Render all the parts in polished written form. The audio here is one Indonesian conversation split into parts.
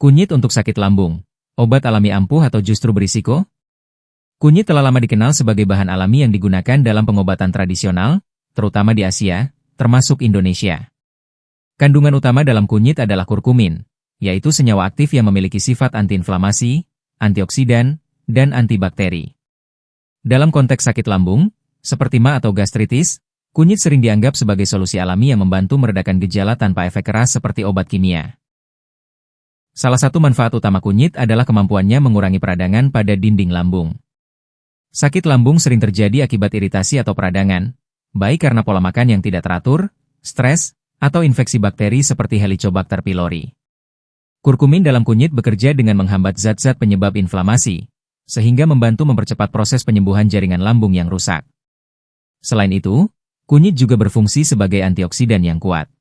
Kunyit untuk sakit lambung, obat alami ampuh atau justru berisiko? Kunyit telah lama dikenal sebagai bahan alami yang digunakan dalam pengobatan tradisional, terutama di Asia, termasuk Indonesia. Kandungan utama dalam kunyit adalah kurkumin, yaitu senyawa aktif yang memiliki sifat antiinflamasi, antioksidan, dan antibakteri. Dalam konteks sakit lambung, seperti MA atau gastritis, kunyit sering dianggap sebagai solusi alami yang membantu meredakan gejala tanpa efek keras seperti obat kimia. Salah satu manfaat utama kunyit adalah kemampuannya mengurangi peradangan pada dinding lambung. Sakit lambung sering terjadi akibat iritasi atau peradangan, baik karena pola makan yang tidak teratur, stres, atau infeksi bakteri seperti Helicobacter pylori. Kurkumin dalam kunyit bekerja dengan menghambat zat-zat penyebab inflamasi, sehingga membantu mempercepat proses penyembuhan jaringan lambung yang rusak. Selain itu, kunyit juga berfungsi sebagai antioksidan yang kuat.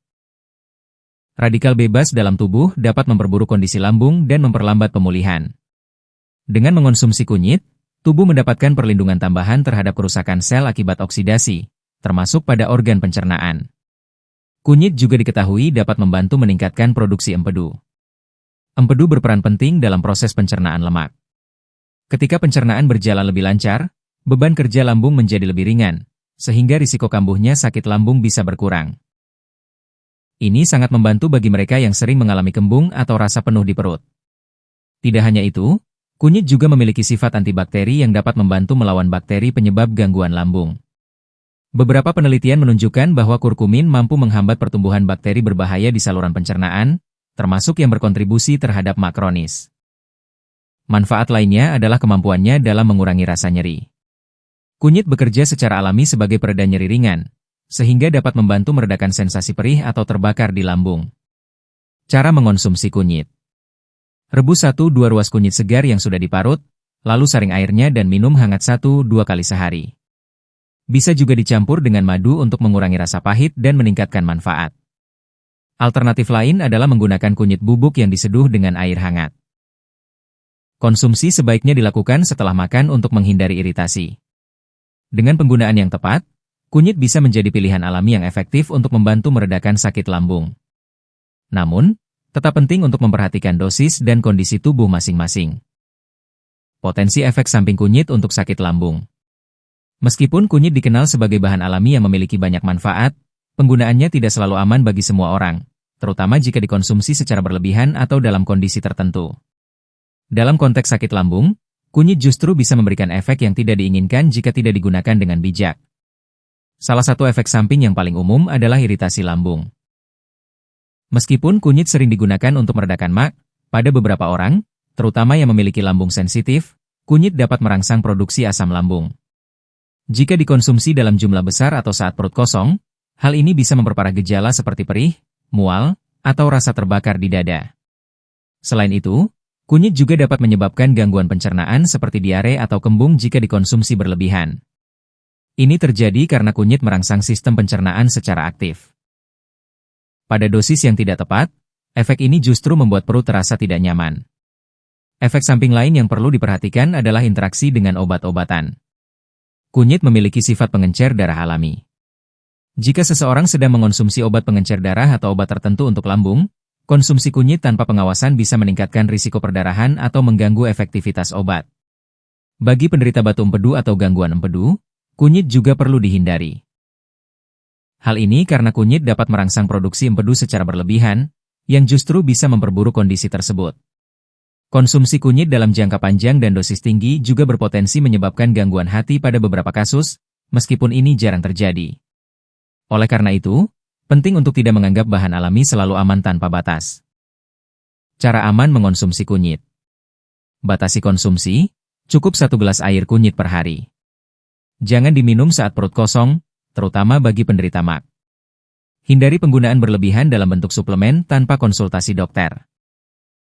Radikal bebas dalam tubuh dapat memperburuk kondisi lambung dan memperlambat pemulihan. Dengan mengonsumsi kunyit, tubuh mendapatkan perlindungan tambahan terhadap kerusakan sel akibat oksidasi, termasuk pada organ pencernaan. Kunyit juga diketahui dapat membantu meningkatkan produksi empedu. Empedu berperan penting dalam proses pencernaan lemak. Ketika pencernaan berjalan lebih lancar, beban kerja lambung menjadi lebih ringan, sehingga risiko kambuhnya sakit lambung bisa berkurang. Ini sangat membantu bagi mereka yang sering mengalami kembung atau rasa penuh di perut. Tidak hanya itu, kunyit juga memiliki sifat antibakteri yang dapat membantu melawan bakteri penyebab gangguan lambung. Beberapa penelitian menunjukkan bahwa kurkumin mampu menghambat pertumbuhan bakteri berbahaya di saluran pencernaan, termasuk yang berkontribusi terhadap MA kronis. Manfaat lainnya adalah kemampuannya dalam mengurangi rasa nyeri. Kunyit bekerja secara alami sebagai pereda nyeri ringan, sehingga dapat membantu meredakan sensasi perih atau terbakar di lambung. Cara mengonsumsi kunyit. Rebus 1-2 ruas kunyit segar yang sudah diparut, lalu saring airnya dan minum hangat 1-2 kali sehari. Bisa juga dicampur dengan madu untuk mengurangi rasa pahit dan meningkatkan manfaat. Alternatif lain adalah menggunakan kunyit bubuk yang diseduh dengan air hangat. Konsumsi sebaiknya dilakukan setelah makan untuk menghindari iritasi. Dengan penggunaan yang tepat, kunyit bisa menjadi pilihan alami yang efektif untuk membantu meredakan sakit lambung. Namun, tetap penting untuk memperhatikan dosis dan kondisi tubuh masing-masing. Potensi efek samping kunyit untuk sakit lambung. Meskipun kunyit dikenal sebagai bahan alami yang memiliki banyak manfaat, penggunaannya tidak selalu aman bagi semua orang, terutama jika dikonsumsi secara berlebihan atau dalam kondisi tertentu. Dalam konteks sakit lambung, kunyit justru bisa memberikan efek yang tidak diinginkan jika tidak digunakan dengan bijak. Salah satu efek samping yang paling umum adalah iritasi lambung. Meskipun kunyit sering digunakan untuk meredakan MA, pada beberapa orang, terutama yang memiliki lambung sensitif, kunyit dapat merangsang produksi asam lambung. Jika dikonsumsi dalam jumlah besar atau saat perut kosong, hal ini bisa memperparah gejala seperti perih, mual, atau rasa terbakar di dada. Selain itu, kunyit juga dapat menyebabkan gangguan pencernaan seperti diare atau kembung jika dikonsumsi berlebihan. Ini terjadi karena kunyit merangsang sistem pencernaan secara aktif. Pada dosis yang tidak tepat, efek ini justru membuat perut terasa tidak nyaman. Efek samping lain yang perlu diperhatikan adalah interaksi dengan obat-obatan. Kunyit memiliki sifat pengencer darah alami. Jika seseorang sedang mengonsumsi obat pengencer darah atau obat tertentu untuk lambung, konsumsi kunyit tanpa pengawasan bisa meningkatkan risiko perdarahan atau mengganggu efektivitas obat. Bagi penderita batu empedu atau gangguan empedu, kunyit juga perlu dihindari. Hal ini karena kunyit dapat merangsang produksi empedu secara berlebihan, yang justru bisa memperburuk kondisi tersebut. Konsumsi kunyit dalam jangka panjang dan dosis tinggi juga berpotensi menyebabkan gangguan hati pada beberapa kasus, meskipun ini jarang terjadi. Oleh karena itu, penting untuk tidak menganggap bahan alami selalu aman tanpa batas. Cara aman mengonsumsi kunyit. Batasi konsumsi, cukup 1 gelas air kunyit per hari. Jangan diminum saat perut kosong, terutama bagi penderita MA. Hindari penggunaan berlebihan dalam bentuk suplemen tanpa konsultasi dokter.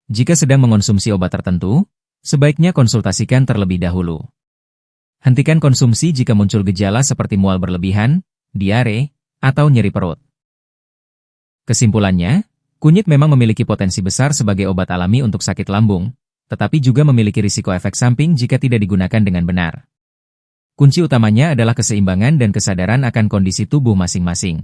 Jika sedang mengonsumsi obat tertentu, sebaiknya konsultasikan terlebih dahulu. Hentikan konsumsi jika muncul gejala seperti mual berlebihan, diare, atau nyeri perut. Kesimpulannya, kunyit memang memiliki potensi besar sebagai obat alami untuk sakit lambung, tetapi juga memiliki risiko efek samping jika tidak digunakan dengan benar. Kunci utamanya adalah keseimbangan dan kesadaran akan kondisi tubuh masing-masing.